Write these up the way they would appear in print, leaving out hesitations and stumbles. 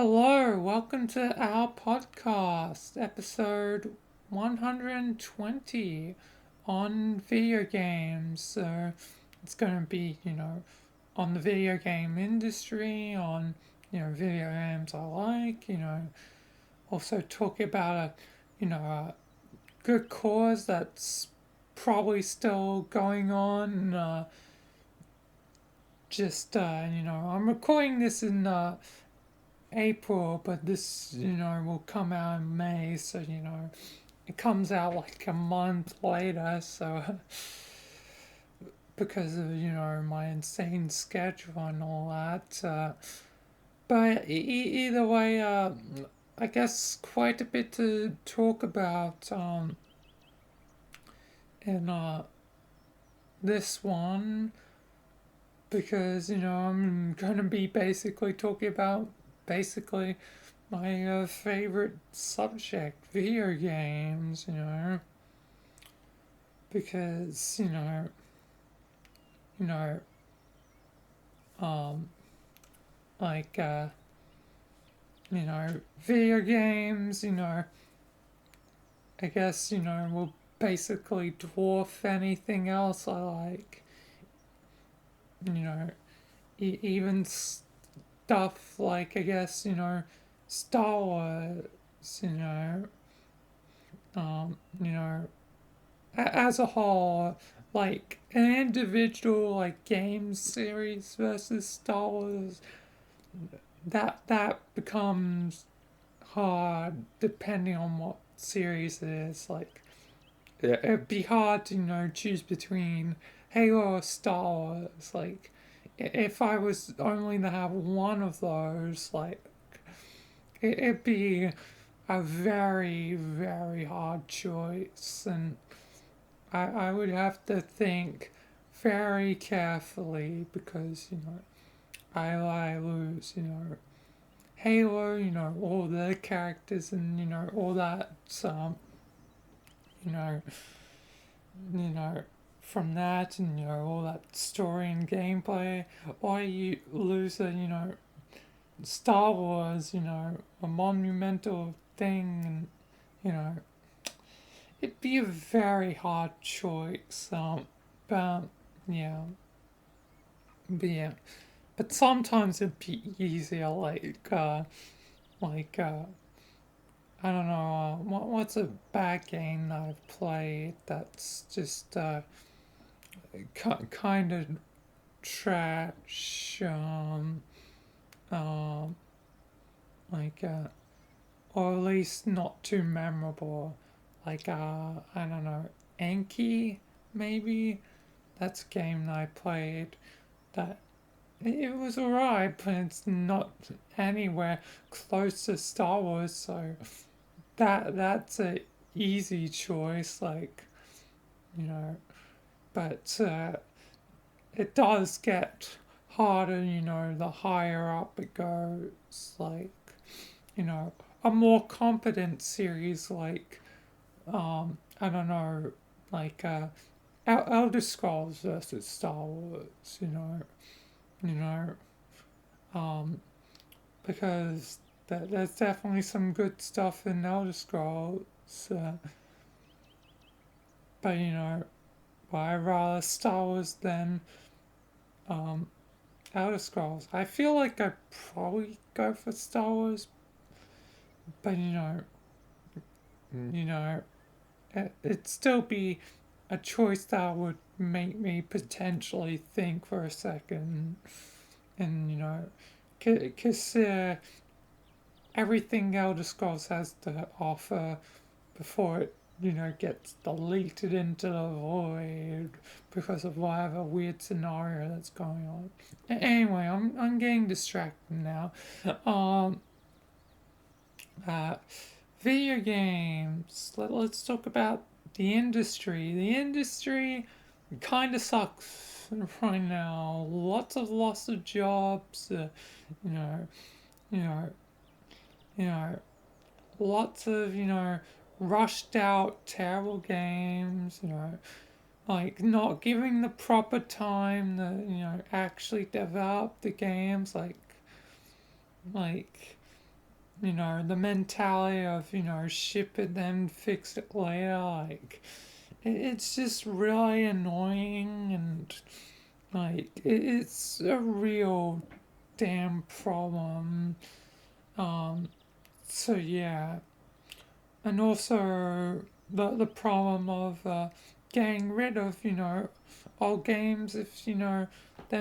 Hello, welcome to our podcast, episode 120 on video games. So it's going to be, on the video game industry, on, video games I like, also talk about a good cause that's probably still going on. I'm recording this in April, but this, will come out in May, so, it comes out like a month later, so, because of, my insane schedule and all that. But either way, I guess quite a bit to talk about in this one, because, I'm going to be basically talking about basically my favorite subject, video games, because you know, um, like video games, I guess will basically dwarf anything else I like, you know, even stuff like I guess Star Wars, you know, as a whole, like an individual like game series versus Star Wars, that becomes hard depending on what series it is. Like it'd be hard to choose between Halo or Star Wars. Like if I was only to have one of those, like it'd be a very very hard choice, and I would have to think very carefully because I lose Halo, all the characters and all that you know you know from that, and all that story and gameplay, or you lose a Star Wars, a monumental thing, and you know it'd be a very hard choice. But yeah, but yeah, but sometimes it'd be easier. Like I don't know. What's a bad game that I've played that's just kind of trash? Um, like or at least not too memorable. Like I don't know, Anki maybe. That's a game that I played that it was alright, but it's not anywhere close to Star Wars, so that's a easy choice, like you know. But it does get harder, the higher up it goes. Like a more competent series, like I don't know, like Elder Scrolls versus Star Wars, you know, um, because there's definitely some good stuff in Elder Scrolls, but but I rather Star Wars than um, Elder Scrolls. I feel like I'd probably go for Star Wars, but you know, it'd still be a choice that would make me potentially think for a second, and consider everything Elder Scrolls has to offer before it gets deleted into the void because of whatever weird scenario that's going on. Anyway, I'm getting distracted now. Um, uh, Video games. Let's talk about the industry. The industry kind of sucks right now. Lots of loss of jobs. You know, you know, you know, lots of rushed out terrible games. Like not giving the proper time to actually develop the games. Like the mentality of, ship it then fix it later, like, it's just really annoying and, like, it's a real damn problem. Um, so yeah, and also the problem of getting rid of old games if they're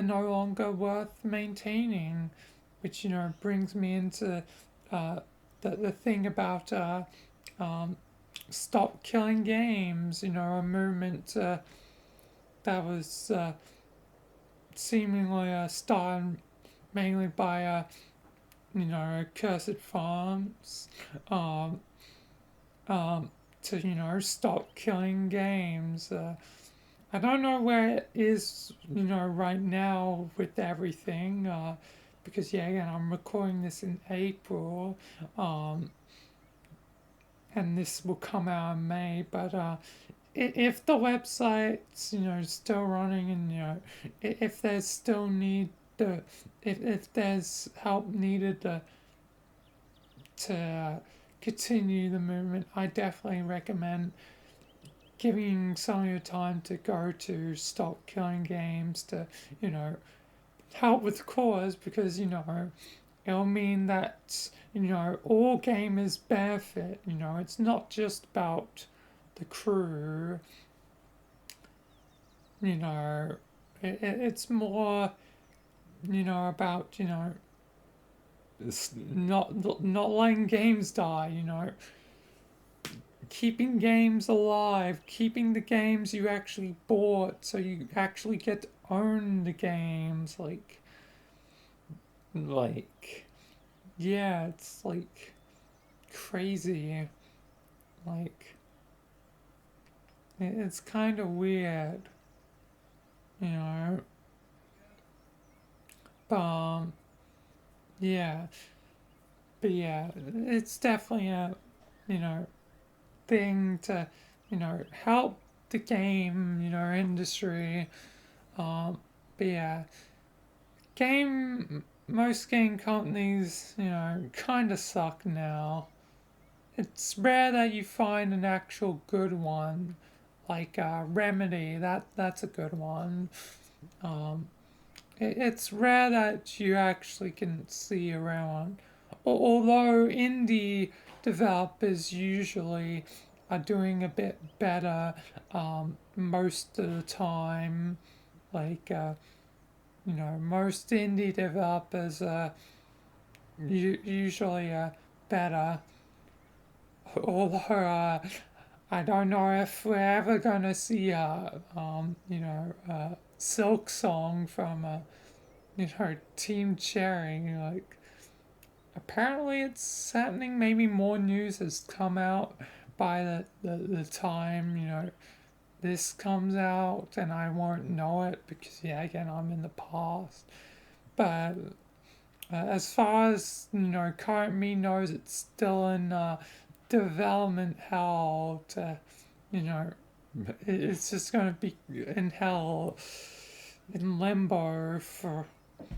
no longer worth maintaining, which brings me into uh, the thing about um, stop killing games. A movement that was seemingly started mainly by Cursed Farms. Um, to stop killing games. I don't know where it is right now with everything. Because yeah, again, I'm recording this in April, um, and this will come out in May. But if the website's still running, and if there's still need the if there's help needed to continue the movement, I definitely recommend giving some of your time to go to Stop Killing Games to, you know, help with the cause, because, it'll mean that, all gamers benefit. It's not just about the crew, you know, it's more, about, it's not letting games die, keeping games alive, keeping the games you actually bought so you actually get to own the games. Like, yeah, it's like crazy. Like, it's kind of weird, you know. But, yeah, but yeah, it's definitely a, you know, thing to, help the game, industry. But yeah, most game companies, kind of suck now. It's rare that you find an actual good one, like Remedy. That's a good one. Um, it's rare that you actually can see around. Although indie developers usually are doing a bit better most of the time. Like most indie developers are usually better. Although I don't know if we're ever gonna see a Silk Song from Team Cherry. Like, apparently it's happening. Maybe more news has come out by the time this comes out, and I won't know it because yeah, again, I'm in the past. But as far as current me knows, it's still in development hell. You know, it's just gonna be in hell, in limbo for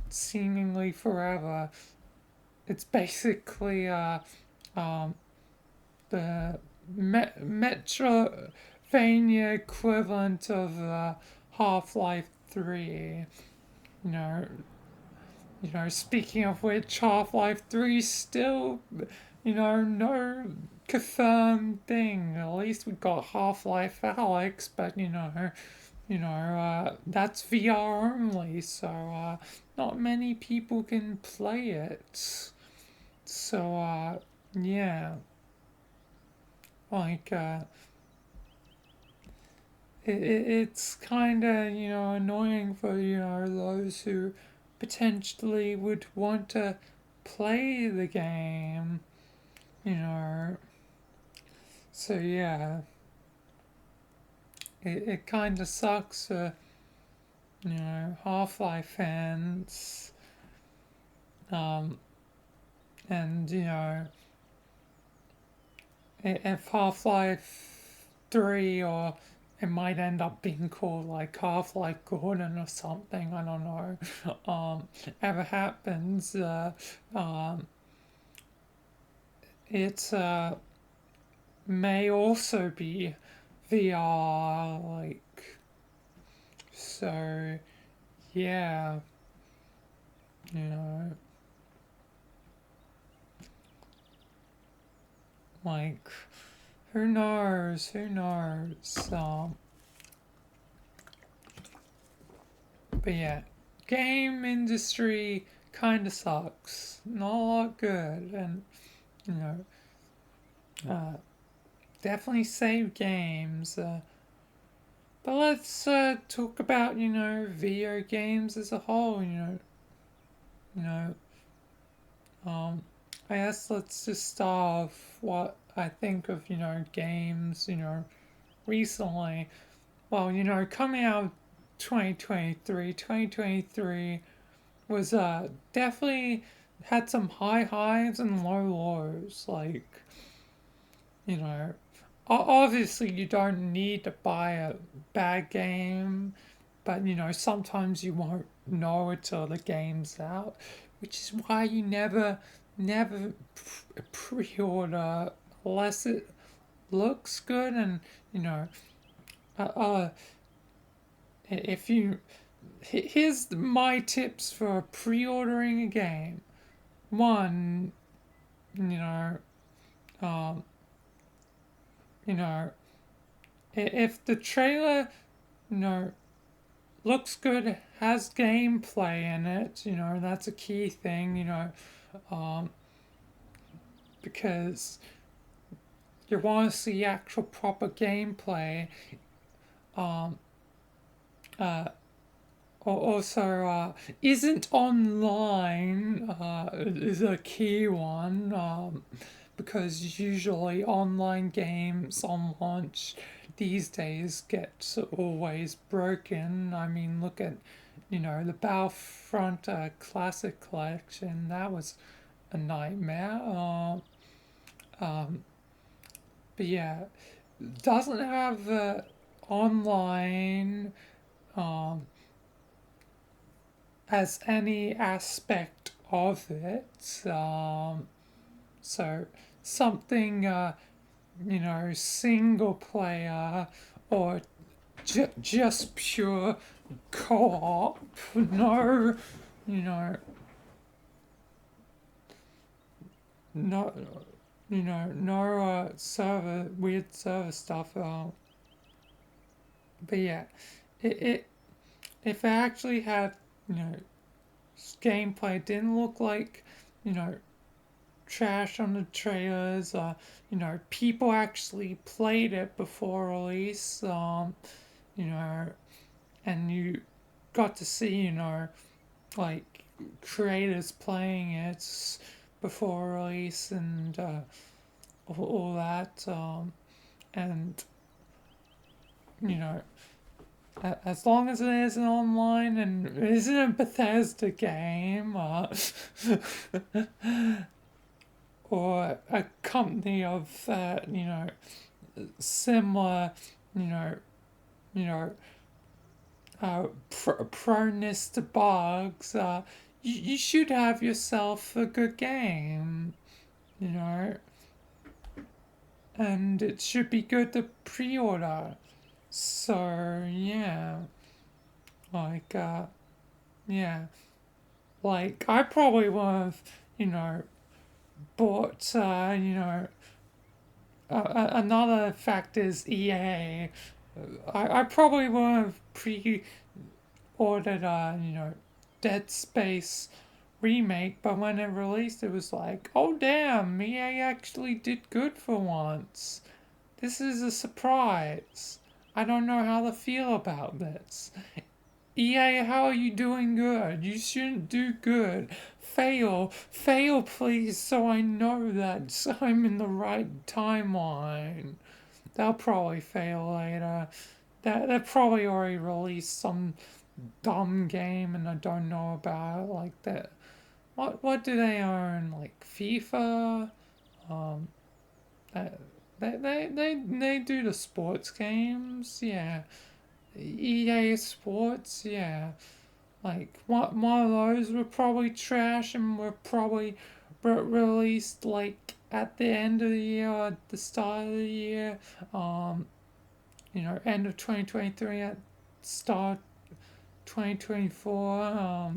seemingly forever. It's basically um, the Metrovania equivalent of Half-Life 3. You know, Speaking of which, Half-Life 3 still, no confirmed thing. At least we got Half-Life Alex, but that's VR only, so not many people can play it. So yeah, like it's kind of annoying for those who potentially would want to play the game, you know. So yeah, it kind of sucks for Half-Life fans, um, and if Half-Life 3, or it might end up being called like Half-Life Gordon or something, I don't know, ever happens, it may also be VR, like, so yeah, you know, like, who knows, but yeah, game industry kind of sucks, not a lot good, and, you know, uh, definitely save games, but let's talk about, video games as a whole, you know, Um, I guess let's just start off what I think of, games, recently. Well, coming out of 2023 was definitely had some high highs and low lows. Like, you know, obviously you don't need to buy a bad game, but sometimes you won't know until the game's out, which is why you never pre-order unless it looks good. And you know uh, uh if you here's my tips for pre-ordering a game. One, you know um you know if the trailer, you know looks good, has gameplay in it, that's a key thing, um, because you want to see actual proper gameplay. Um, uh, Also, isn't online is a key one, because usually online games on launch these days get always broken. I mean, look at, the Battlefront Classic Collection. That was a nightmare. Um, but yeah, doesn't have online um, as any aspect of it. So something, single player or just pure co-op. No, you know, no, no server, weird server stuff. But yeah, it if it actually had, you know, gameplay, didn't look like, you know, trash on the trailers. People actually played it before release. And you got to see, like creators playing it before release and all that. And you know, as long as it isn't online and it isn't a Bethesda game, or a company of similar, you know, you know, proneness to bugs, you should have yourself a good game, you know, and it should be good to pre-order. So yeah, like yeah, like I probably would have, bought, another fact is EA. I probably would have pre-ordered, Dead Space remake, but when it released, it was like, oh damn, EA actually did good for once. This is a surprise. I don't know how to feel about this. EA, how are you doing good? You shouldn't do good. Fail, please, so I know that I'm in the right timeline. They'll probably fail later. They probably already released some dumb game and I don't know about it. Like that. What do they own? Like FIFA? Um, they, they do the sports games. Yeah. EA Sports. Yeah. Like one of those were probably trash and were probably released like at the end of the year, or at the start of the year, um, end of 2023, at start 2024.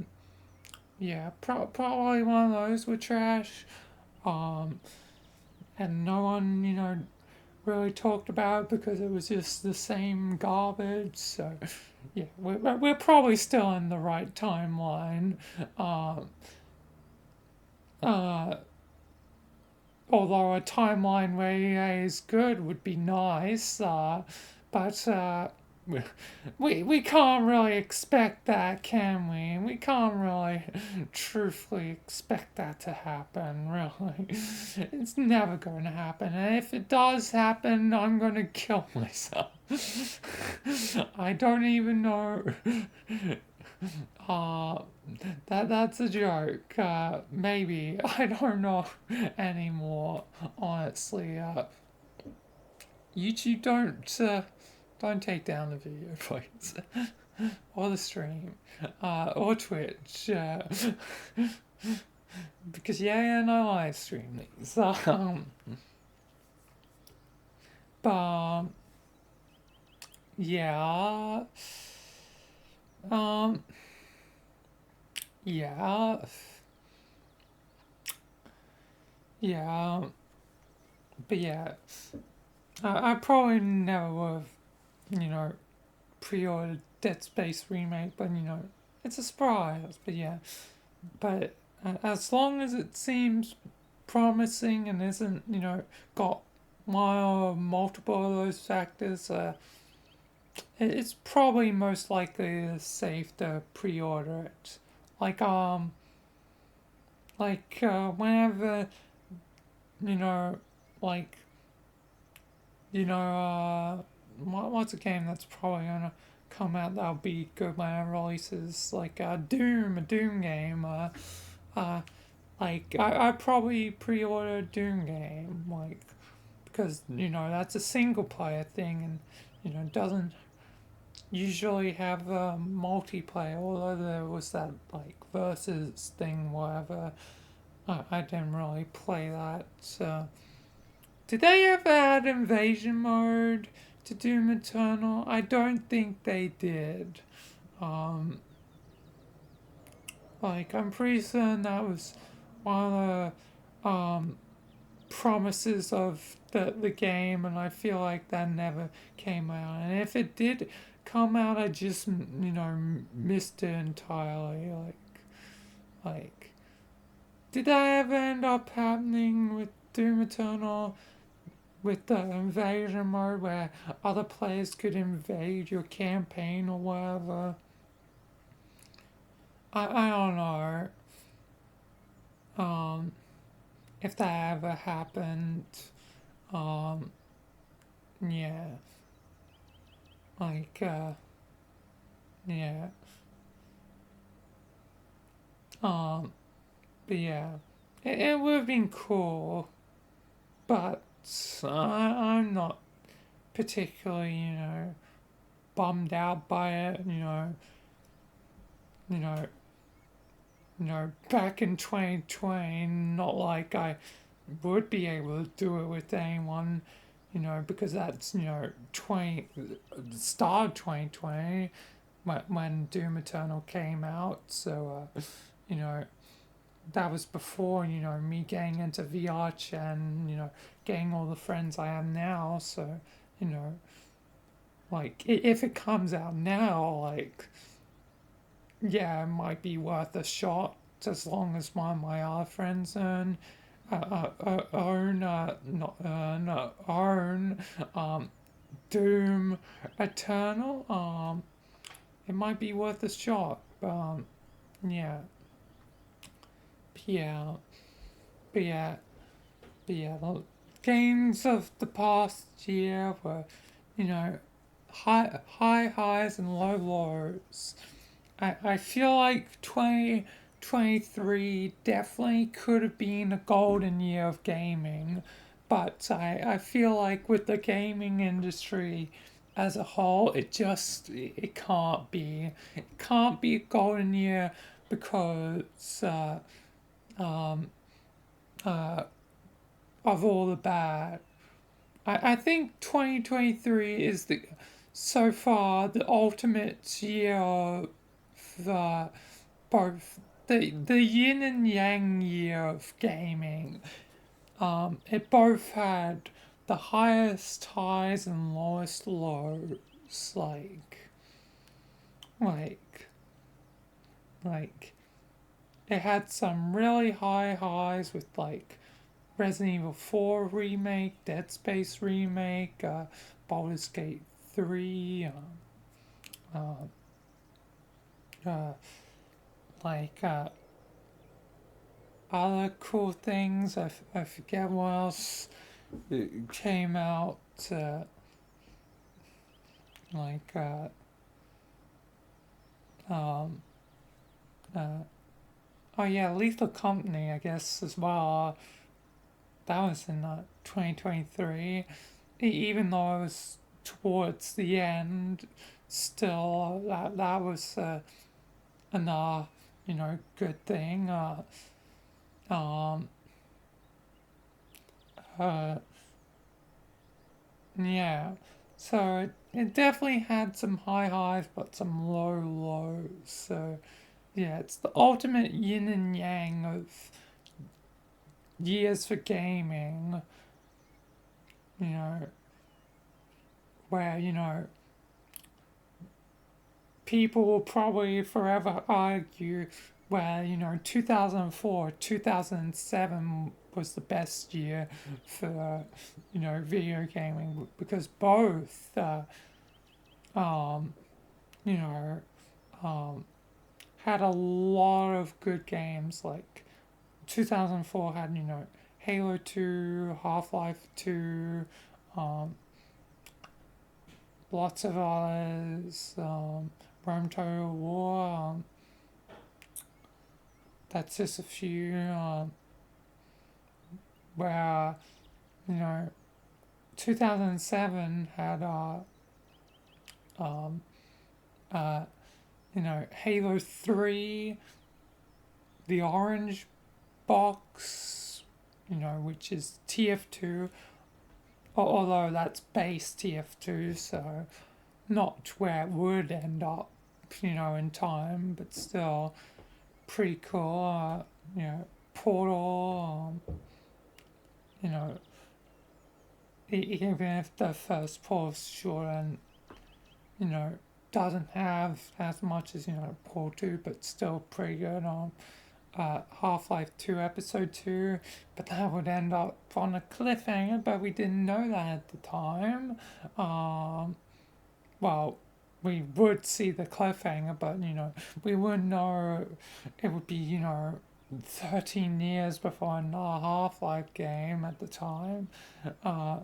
Yeah, probably one of those were trash. Um, and no one, really talked about it because it was just the same garbage. So, yeah, we're probably still in the right timeline. Um, uh, Although a timeline where EA is good would be nice, but we can't really expect that, can we? We can't really truthfully expect that to happen, really. It's never going to happen. And if it does happen, I'm going to kill myself. I don't even know. Uh, that's a joke. Maybe I don't know anymore. Honestly, YouTube don't take down the video, please, or the stream, or Twitch, because yeah, and I live stream these. But yeah, um, yeah, yeah, but yeah, I probably never would have, pre-ordered Dead Space remake, but it's a surprise. But yeah, but as long as it seems promising and isn't, got one or multiple of those factors, it's probably most likely safe to pre-order it. Like whenever you know, like what's a game that's probably gonna come out that'll be good when it releases, like Doom, a Doom game. Uh, I probably pre-order a Doom game, like, because that's a single player thing, and doesn't usually have multiplayer. Although there was that like versus thing, whatever. I didn't really play that. So did they ever add invasion mode to Doom Eternal? I don't think they did. Um, I'm pretty certain that was one of the promises of the game, and I feel like that never came out. And if it did come out, I just missed it entirely. Like, did that ever end up happening with Doom Eternal? With the invasion mode where other players could invade your campaign or whatever. I don't know if that ever happened. Um, yeah, like, yeah. Um, but yeah, it would have been cool, but I'm not particularly, bummed out by it, you know, back in 2020, not like I would be able to do it with anyone, because that's, 20, the start of 2020 when Doom Eternal came out. So, you know, that was before, me getting into VR chat and, getting all the friends I have now. So, you know, like, if it comes out now, like, yeah, it might be worth a shot as long as one of my other friends own Doom Eternal. It might be worth a shot. Yeah, yeah, but yeah, but yeah. The games of the past year were, you know, high highs and low lows. I feel like 2023 definitely could have been a golden year of gaming, but I feel like with the gaming industry as a whole, it can't be. It can't be a golden year because um, uh, of all the bad. I think 2023 is the so far the ultimate year for both the yin and yang year of gaming. It both had the highest highs and lowest lows. Like, like it had some really high highs with like Resident Evil 4 remake, Dead Space remake, Baldur's Gate 3, uh, like other cool things. I forget what else came out. Like, um, uh, oh yeah, Lethal Company, I guess, as well. That was in 2023. Even though it was towards the end, still, that was another, good thing. Um, uh, yeah. So it definitely had some high highs, but some low lows. So yeah, it's the ultimate yin and yang of years for gaming. You know, where people will probably forever argue where 2004, 2007 was the best year for video gaming because both um, you know um, had a lot of good games. Like 2004 had Halo 2, Half-Life 2, um, lots of others, Rome Total War. That's just a few where, you know, 2007 had, um, uh, Halo 3, the Orange Box, which is TF2, although that's base TF2, so not where it would end up, in time, but still pretty cool. Portal, you know, even if the first Portal shouldn't, you know, doesn't have as much as, Portal 2, but still pretty good. Half-Life 2 Episode 2, but that would end up on a cliffhanger, but we didn't know that at the time. Well, we would see the cliffhanger, but, we wouldn't know it would be, 13 years before another Half-Life game at the time. Uh,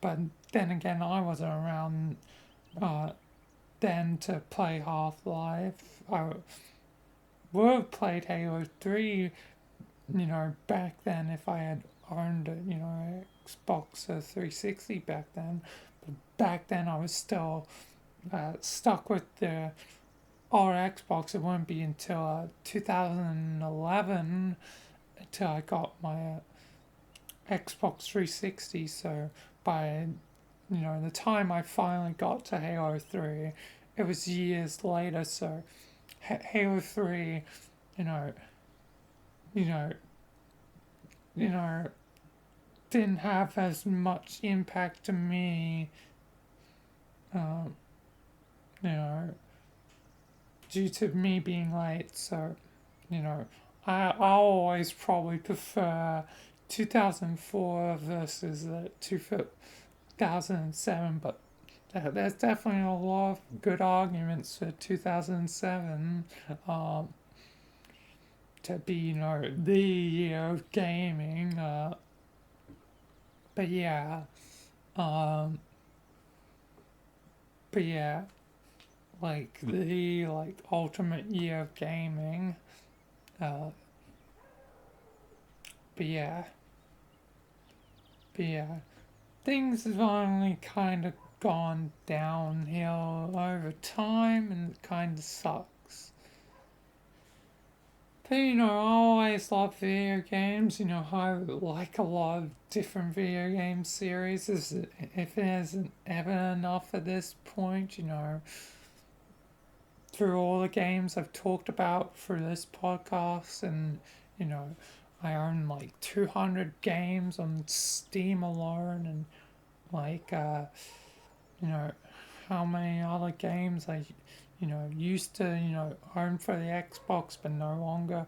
but then again, I wasn't around uh, then to play Half-Life. I would have played Halo 3, back then if I had owned a, Xbox 360 back then. But back then I was still stuck with the old Xbox. It wouldn't be until 2011 until I got my Xbox 360. So by the time I finally got to Halo 3, it was years later. So Halo 3, you know, you know, you know, didn't have as much impact to me, um, you know, due to me being late. So, I always probably prefer 2004 versus 2007, but there's definitely a lot of good arguments for 2007 um, to be, the year of gaming. But yeah, um, but yeah, like the ultimate year of gaming. Uh, but yeah, but yeah, things have only kind of gone downhill over time, and it kind of sucks. But I always love video games. I like a lot of different video game series. If it isn't ever enough at this point, through all the games I've talked about for this podcast, and you know, I own like 200 games on Steam alone, and like you know, how many other games I used to own for the Xbox, but no longer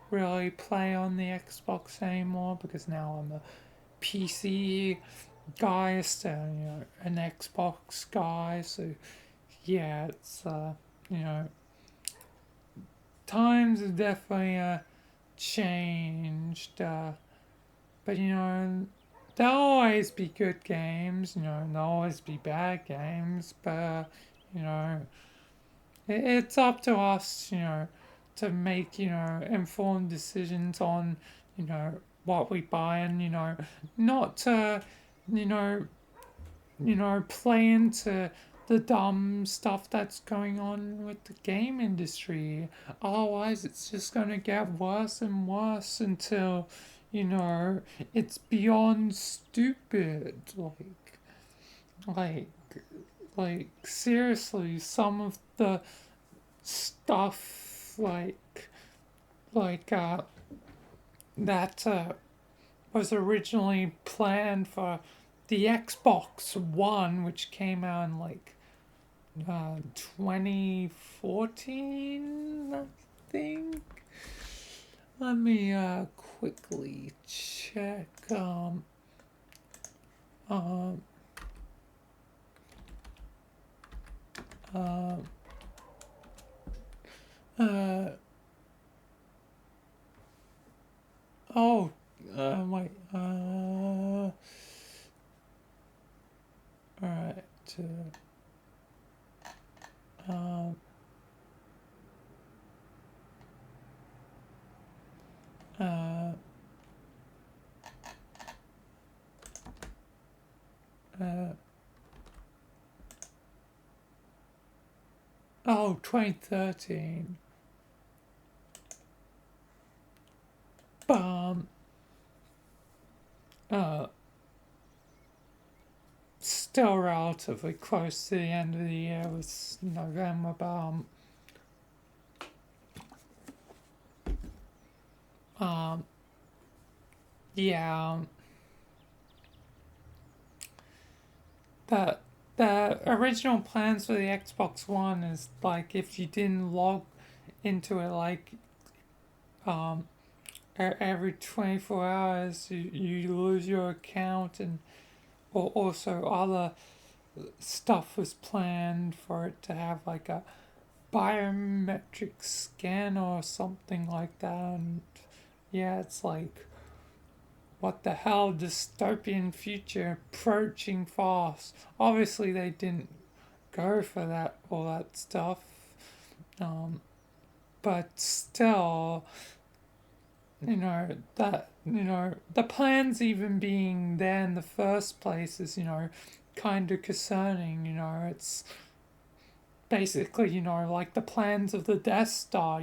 really play on the Xbox anymore because now I'm a PC guy instead of an Xbox guy. So yeah, it's you know times have definitely changed, but there'll always be good games. There'll always be bad games, but you know it's up to us, to make, informed decisions on, what we buy, and, not to, you know, play into the dumb stuff that's going on with the game industry. Otherwise, it's just going to get worse and worse until, you know, it's beyond stupid. Like, seriously, some of the stuff like that was originally planned for the Xbox One, which came out in 2014, I think. Let me quickly check. Um, uh, uh, oh, wait. Alright. Um, uh, uh, 2013. Um, uh, Still relatively close to the end of the year. It was November, but yeah, the the original plans for the Xbox One is like if you didn't log into it um every 24 hours, you lose your account, and or also other stuff was planned for it to have like a biometric scan or something like that. And yeah, it's like, what the hell, dystopian future approaching fast. Obviously they didn't go for that, all that stuff, but still, the plans even being there in the first place is kind of concerning. It's basically, like the plans of the Death Star,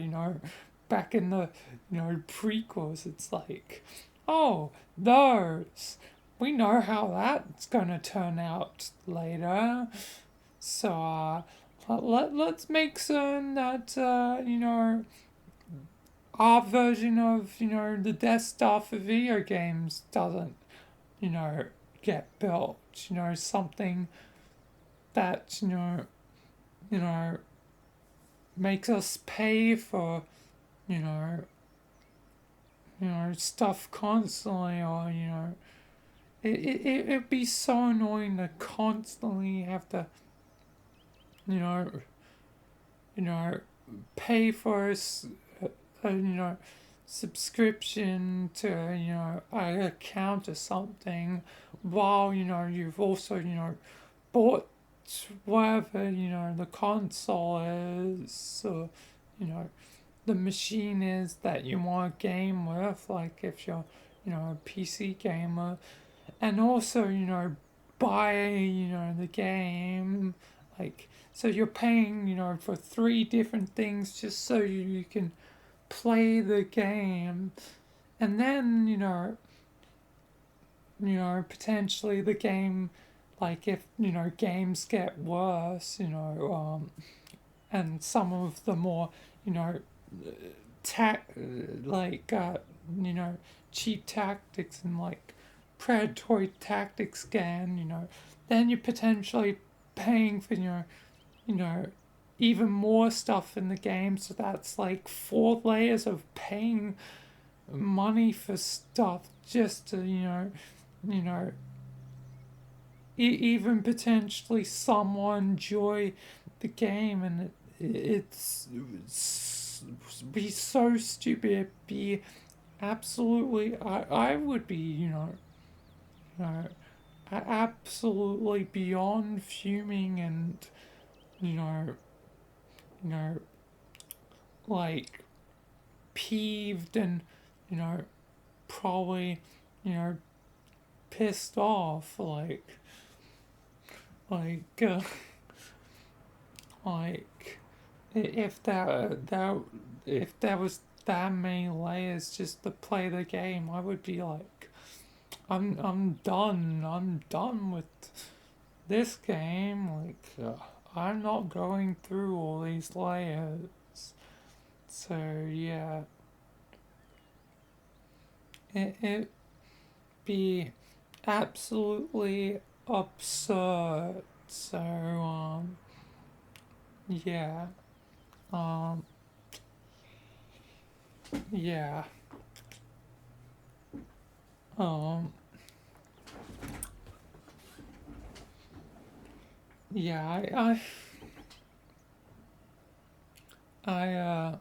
back in the, prequels. It's like, oh, those. We know how that's going to turn out later. So, let's make certain that, our version of, the Death Star for video games doesn't, you know, get built. Something that, you know, makes us pay for, you know, stuff constantly, or it'd be so annoying to constantly have to, you know, you know, pay for subscription to an account or something, while you've also bought whatever the console is, or the machine is that you want to game with, like if you're a PC gamer, and also buy the game, like, so you're paying for three different things just so you can play the game, and then potentially the game, like if games get worse, and some of the more you know ta- like you know cheap tactics and like predatory tactics again, then you're potentially paying for you know even more stuff in the game. So that's like four layers of paying money for stuff just to you know even potentially somewhat enjoy the game. And it's be so stupid. It'd be absolutely, I would be you know absolutely beyond fuming and you know you know like peeved and you know probably you know pissed off, like uh, like if if there was that many layers just to play the game, I would be like, I'm done. I'm done with this game. I'm not going through all these layers. So yeah, it be absolutely absurd. So yeah, um yeah, um yeah. I uh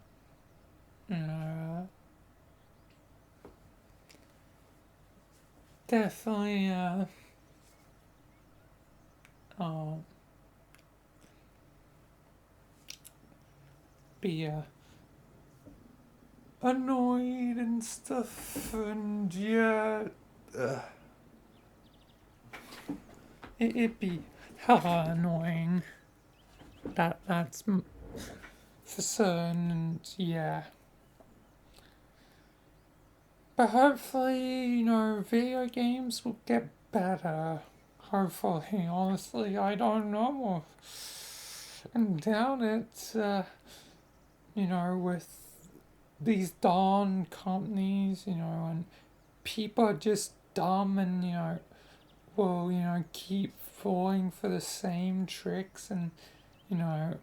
definitely um be annoyed and stuff, and yeah, uh, it'd be hella annoying. That's for certain, and yeah. But hopefully, video games will get better. Hopefully, honestly, I don't know. And doubt it. With these darn companies, and people are just dumb and will keep falling for the same tricks. And you know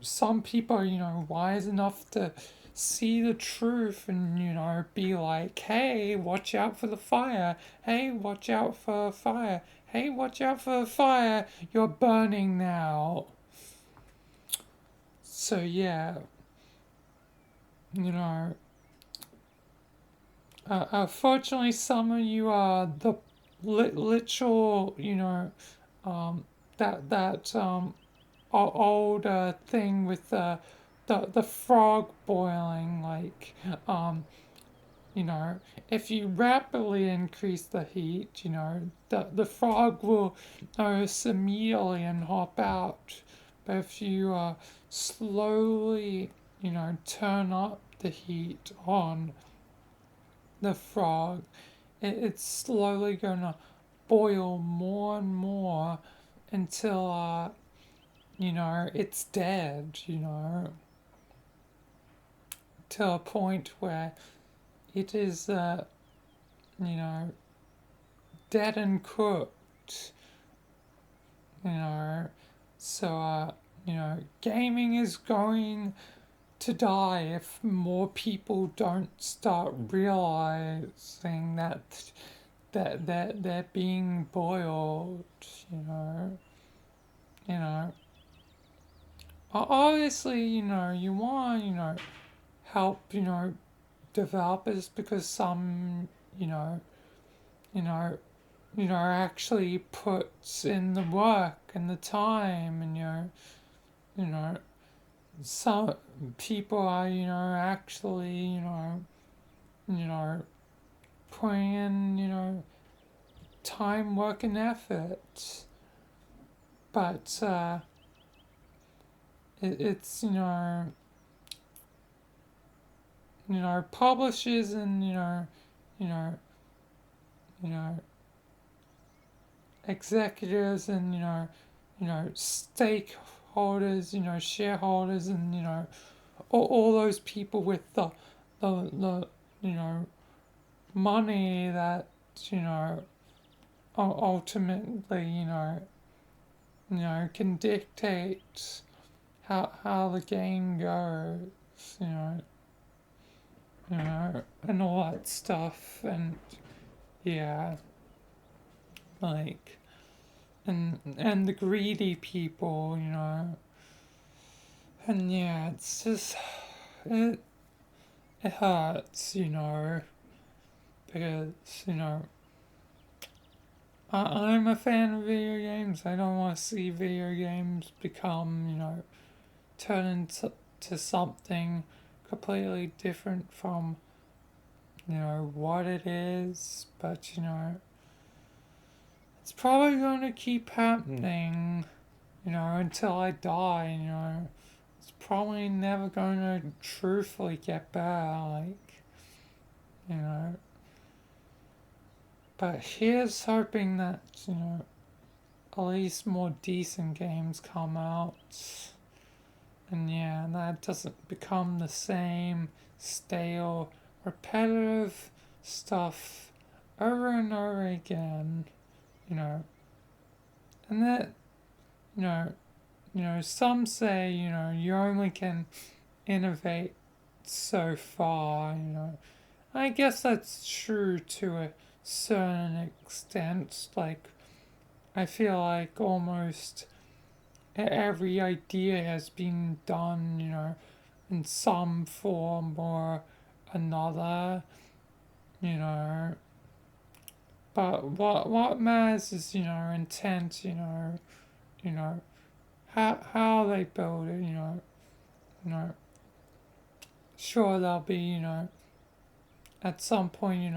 some people are wise enough to see the truth and be like, hey, watch out for the fire, hey, watch out for fire, hey, watch out for fire, you're burning now. So yeah, you know fortunately, some of you are the literal, um, that old thing with the frog boiling. Like, um, you know, if you rapidly increase the heat, the frog will notice immediately and hop out. But if you slowly, turn up the heat on the frog, it's slowly gonna boil more and more until it's dead, to a point where it is you know dead and cooked, you know. So gaming is going to die if more people don't start realizing that they're being boiled, you know. You know, obviously, you want help, developers, because some, you know, you know, actually puts in the work and the time, and you know, some people are, actually, you know, putting in, time, work, and effort. But it's publishers and you know, you know, executives and stakeholders, shareholders, and all those people with the money that you know ultimately can dictate how the game goes, you know, and all that stuff, and yeah, like, and the greedy people, and yeah, it's just it it hurts, because I'm a fan of video games. I don't want to see video games become, turn into to something completely different from, what it is. But, it's probably going to keep happening, until I die, It's probably never going to truthfully get better, like, you know. But here's hoping that, at least more decent games come out. And yeah, that doesn't become the same stale, repetitive stuff over and over again, you know. And that, you know, some say, you only can innovate so far, I guess that's true to a certain extent. Like, I feel like almost every idea has been done, in some form or another, you know. But what matters is, intent, you know, how they build it, you know. Sure, there'll be, at some point,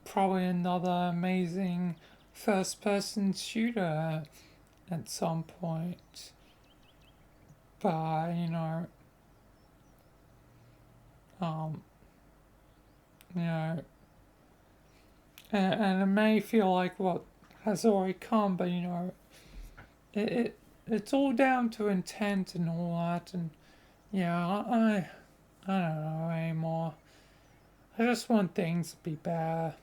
probably another amazing first person shooter at some point. But, um, you know, and it may feel like what has already come, but, it's all down to intent and all that, and yeah, I don't know anymore. I just want things to be better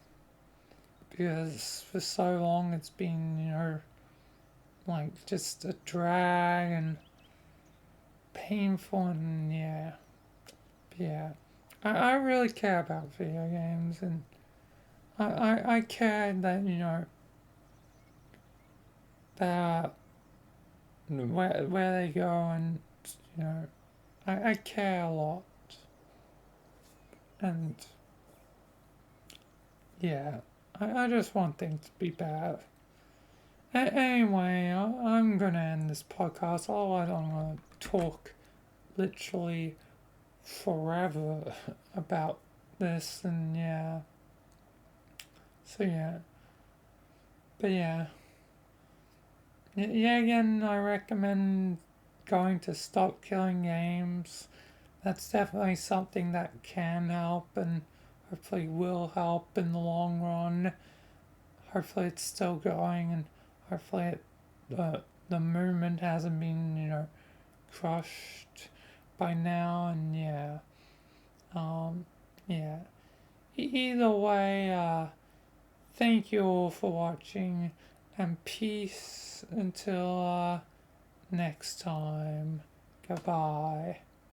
because for so long it's been, like just a drag and painful, and yeah. I really care about video games, and I care that, that where they go, and, you know, I care a lot, and yeah, I just want things to be better. Anyway, I'm gonna end this podcast. Otherwise, I'm gonna talk literally forever about this, and yeah. So yeah, but yeah, yeah. Again, I recommend going to Stop Killing Games. That's definitely something that can help, and hopefully will help in the long run. Hopefully, it's still going, and hopefully, the movement hasn't been, crushed by now, and yeah. Yeah. Either way, thank you all for watching, and peace until next time. Goodbye.